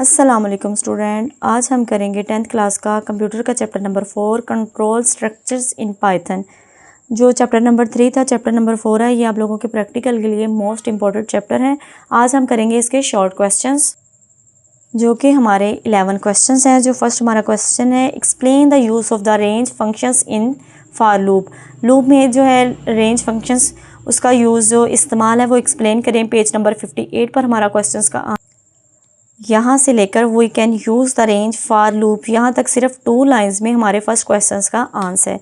अस्सलाम वालेकुम स्टूडेंट, आज हम करेंगे 10th क्लास का कंप्यूटर का chapter number 4 control structures in Python. जो चैप्टर नंबर 3 था, चैप्टर नंबर 4 है। ये आप लोगों के प्रैक्टिकल के लिए मोस्ट इंपॉर्टेंट चैप्टर है। आज हम करेंगे इसके शॉर्ट क्वेश्चंस, जो कि हमारे 11 क्वेश्चंस हैं। जो फर्स्ट हमारा क्वेश्चन है, explain the use of the range functions in for loop. Loop में जो है रेंज फंक्शंस, उसका यूज़ जो इस्तेमाल है वो एक्सप्लेन करें। पेज नंबर 58 पर हमारा क्वेश्चंस का यहाँ से लेकर we can use the range for loop, यहाँ तक सिर्फ 2 लाइंस में हमारे फर्स्ट क्वेश्चंस का आंसर है।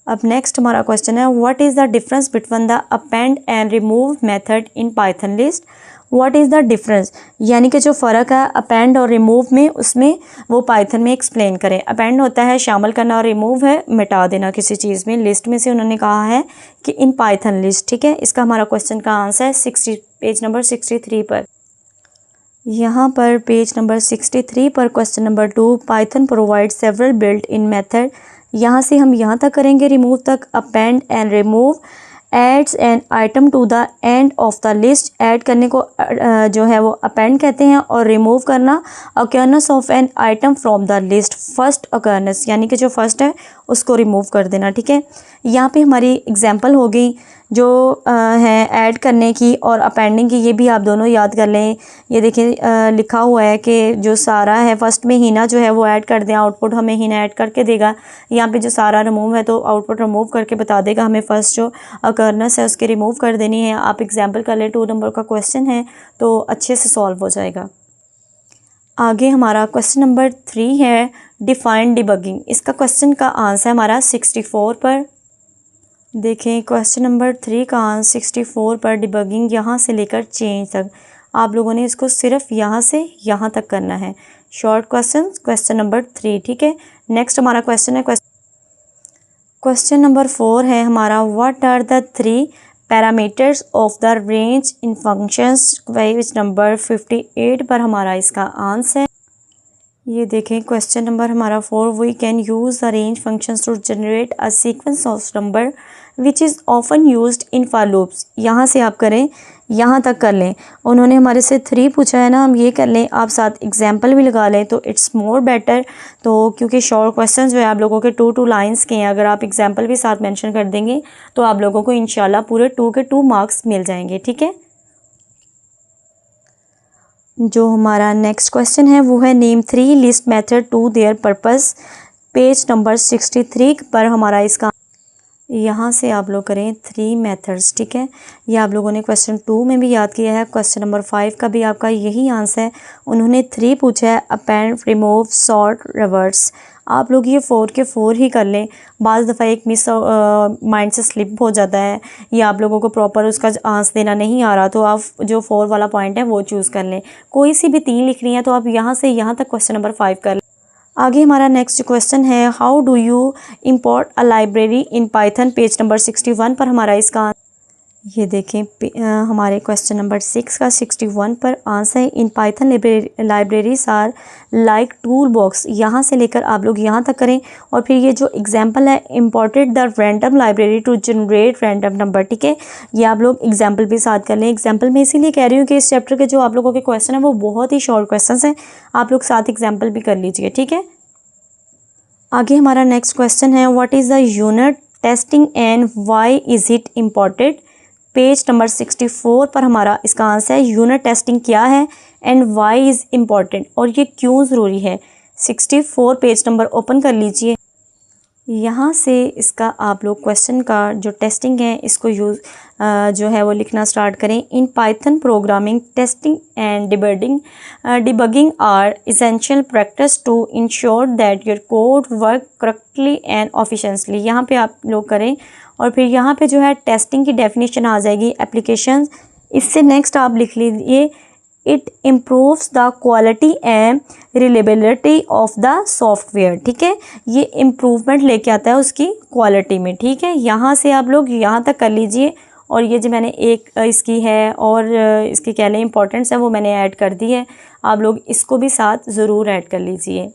अब नेक्स्ट हमारा क्वेश्चन है, what is the difference between the append and remove method in Python list. What is the difference, यानी कि जो फ़र्क है अपेंड और रिमूव में, उसमें वो पाइथन में एक्सप्लेन करें। अपेंड होता है शामिल करना और रिमूव है मिटा देना किसी चीज़ में, लिस्ट में से उन्होंने कहा है कि इन पाइथन लिस्ट। ठीक है, इसका हमारा क्वेश्चन का आंसर है पेज नंबर 63 पर। यहाँ पर पेज नंबर 63 पर question number 2, Python provide several built in method. यहाँ से हम यहाँ तक करेंगे, रिमूव तक। Append and remove adds an item to the end of the list. Add करने को जो है वो अपेंड कहते हैं, और रिमूव करना occurrence of an item from the list. First occurrence, यानी कि जो फर्स्ट है उसको रिमूव कर देना। ठीक है, यहाँ पे हमारी एग्जांपल हो गई जो है ऐड करने की और अपेंडिंग की। ये भी आप दोनों याद कर लें। ये देखिए लिखा हुआ है कि जो सारा है फर्स्ट में हीना जो है वो ऐड कर दें, आउटपुट हमें हीना ऐड करके देगा। यहाँ पे जो सारा रिमूव है तो आउटपुट रिमूव करके बता देगा हमें फर्स्ट जो अकर्नेस है उसके रिमूव कर देनी है। आप एग्जाम्पल कर लें, 2 नंबर का क्वेश्चन है तो अच्छे से सॉल्व हो जाएगा। आगे हमारा क्वेश्चन नंबर 3 है, डिफाइन डिबगिंग। इसका क्वेश्चन का आंसर हमारा 64 पर। देखें क्वेश्चन नंबर 3 का आंसर 64 पर, डिबगिंग यहाँ से लेकर चेंज तक। आप लोगों ने इसको सिर्फ यहाँ से यहाँ तक करना है। Short question number 3। ठीक है, नेक्स्ट हमारा क्वेश्चन है क्वेश्चन नंबर 4 है हमारा, what are the 3 parameters of the range in functions. Page number 58 पर हमारा इसका आंसर है। ये देखें क्वेश्चन नंबर हमारा 4, we can use the range functions to generate a sequence of number which is often used in for loops. यहाँ से आप करें, यहाँ तक कर लें। उन्होंने हमारे से 3 पूछा है ना, हम ये कर लें, आप साथ एग्जाम्पल भी लगा लें तो इट्स मोर बेटर। तो क्योंकि शॉर्ट क्वेश्चन जो है आप लोगों के 2 लाइंस के हैं, अगर आप एग्जाम्पल भी साथ मेंशन कर देंगे तो आप लोगों को इंशाल्लाह पूरे 2 के 2 मार्क्स मिल जाएंगे। ठीक है, जो हमारा नेक्स्ट क्वेश्चन है वो है, name 3 list method to their purpose. Page number 63 पर हमारा इसका, यहाँ से आप लोग करें 3 मेथड्स। ठीक है, ये आप लोगों ने क्वेश्चन 2 में भी याद किया है। क्वेश्चन नंबर 5 का भी आपका यही आंसर है। उन्होंने 3 पूछा है, अपेंड, रिमूव, सॉर्ट, रिवर्स। आप लोग ये 4 के 4 ही कर लें। बाज़ दफ़ा एक मिस माइंड से स्लिप हो जाता है, या आप लोगों को प्रॉपर उसका आंसर देना नहीं आ रहा, तो आप जो 4 वाला पॉइंट है वो चूज़ कर लें। कोई सी भी 3 लिख रही हैं तो आप यहाँ से यहाँ तक क्वेश्चन नंबर 5 कर लें। आगे हमारा नेक्स्ट क्वेश्चन है, how do you import a library in Python. Page number 61 पर हमारा इसका, ये देखें हमारे क्वेश्चन नंबर 6 का 61 पर आंसर है, in Python libraries are like tool box. यहाँ से लेकर आप लोग यहाँ तक करें, और फिर ये जो एग्जाम्पल है, imported the random library to generate random number. ठीक है, ये आप लोग एग्जाम्पल भी साथ कर लें। एग्जाम्पल मैं इसीलिए कह रही हूँ कि इस चैप्टर के जो आप लोगों के क्वेश्चन है वो बहुत ही शॉर्ट क्वेश्चन हैं, आप लोग साथ एग्जाम्पल भी कर लीजिए। ठीक है, आगे हमारा नेक्स्ट क्वेश्चन है, what is the unit testing and why is it important. Page number 64 पर हमारा इसका आंसर है, यूनिट टेस्टिंग क्या है एंड व्हाई इज़ इम्पॉर्टेंट, और ये क्यों ज़रूरी है। 64 पेज नंबर ओपन कर लीजिए। यहाँ से इसका आप लोग क्वेश्चन का जो टेस्टिंग है इसको जो है वो लिखना स्टार्ट करें। In Python programming testing and debugging are essential practice to ensure that your code work correctly and efficiently. यहाँ पे आप लोग करें, और फिर यहाँ पे जो है टेस्टिंग की डेफिनेशन आ जाएगी, एप्लीकेशन। इससे नेक्स्ट आप लिख लीजिए, it improves the quality and reliability of the software. ठीक है, ये इम्प्रूवमेंट लेके आता है उसकी क्वालिटी में। ठीक है, यहाँ से आप लोग यहाँ तक कर लीजिए, और ये जो मैंने एक इसकी है और इसकी कह लें इंपॉर्टेंस है वो मैंने ऐड कर दी है, आप लोग इसको भी साथ ज़रूर ऐड कर लीजिए।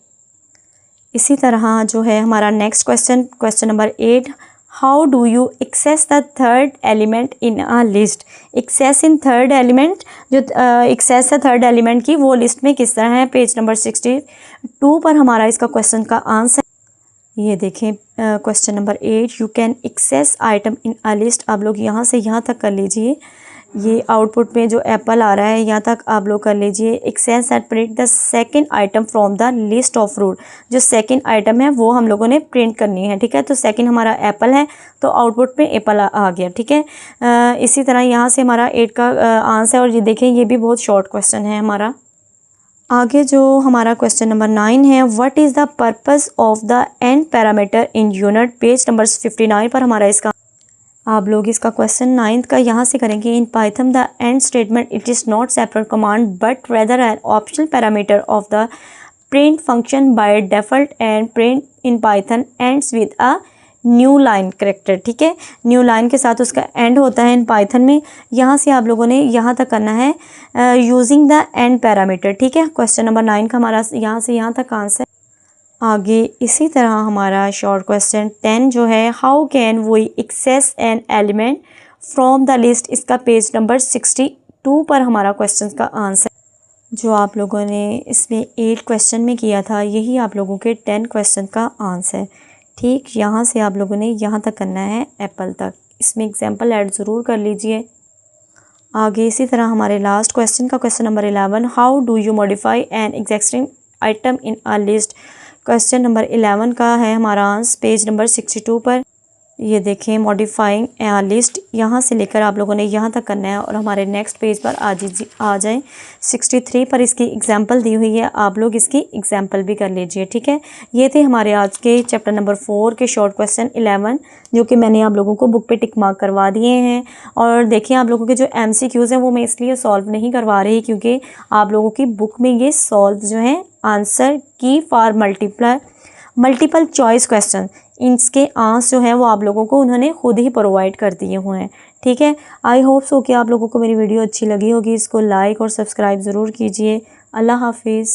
इसी तरह जो है हमारा next question number 8, how do you access the third element in a list. Access in third element, जो एक्सेस है थर्ड एलिमेंट की, वो लिस्ट में किस तरह है। पेज नंबर 62 पर हमारा इसका क्वेश्चन का आंसर ये देखें। Question number 8, you can access item in a list. आप लोग यहाँ से यहाँ तक कर लीजिए। ये आउटपुट में जो एप्पल आ रहा है यहाँ तक आप लोग कर लीजिए। Access at print the second item from the list of root. जो सेकंड आइटम है वो हम लोगों ने प्रिंट करनी है, ठीक है। तो सेकंड हमारा एप्पल है, तो आउटपुट में एप्पल आ गया, ठीक है। इसी तरह यहाँ से हमारा 8 का आंसर है। और ये देखें, ये भी बहुत शॉर्ट क्वेश्चन है हमारा। आगे जो हमारा क्वेश्चन नंबर 9 है, what is the purpose of the end parameter in unit. Page number 59 पर हमारा इसका आप लोग इसका क्वेश्चन 9 का यहाँ से करेंगे। In Python the end statement it is not separate command but rather an optional parameter of the print function by default and print in Python ends with a new line character, ठीक है। New line के साथ उसका and होता है in Python में। यहाँ से आप लोगों ने यहाँ तक करना है यूजिंग द एंड पैरामीटर, ठीक है। क्वेश्चन नंबर 9 का हमारा यहाँ से यहाँ तक आंसर। आगे इसी तरह हमारा शॉर्ट क्वेश्चन 10 जो है, how can we access an element from the list. इसका पेज नंबर 62 पर हमारा क्वेश्चन का आंसर जो आप लोगों ने इसमें 8 क्वेश्चन में किया था, यही आप लोगों के 10 क्वेश्चन का आंसर, ठीक। यहाँ से आप लोगों ने यहाँ तक करना है एप्पल तक। इसमें एग्जाम्पल ऐड ज़रूर कर लीजिए। आगे इसी तरह हमारे लास्ट क्वेश्चन का question number 11, how do you modify an existing item in a list. Question number 11 का है हमारा आंसर पेज नंबर 62 पर। ये देखें, मॉडिफाइंग ए लिस्ट, यहाँ से लेकर आप लोगों ने यहाँ तक करना है। और हमारे नेक्स्ट पेज पर आ जाएं। 63 पर इसकी एग्जांपल दी हुई है, आप लोग इसकी एग्जांपल भी कर लीजिए, ठीक है। ये थे हमारे आज के चैप्टर नंबर 4 के शॉर्ट क्वेश्चन 11, जो कि मैंने आप लोगों को बुक पे टिक मार्क करवा दिए हैं। और देखिए, आप लोगों के जो MCQs हैं वो मैं इसलिए सॉल्व नहीं करवा रही क्योंकि आप लोगों की बुक में ये सॉल्व जो है आंसर की फॉर मल्टीपल चॉइस क्वेश्चन, इसके आंसर जो हैं वो आप लोगों को उन्होंने खुद ही प्रोवाइड कर दिए हुए हैं, ठीक है। आई होप सो कि आप लोगों को मेरी वीडियो अच्छी लगी होगी। इसको लाइक और सब्सक्राइब ज़रूर कीजिए। अल्लाह हाफिज़।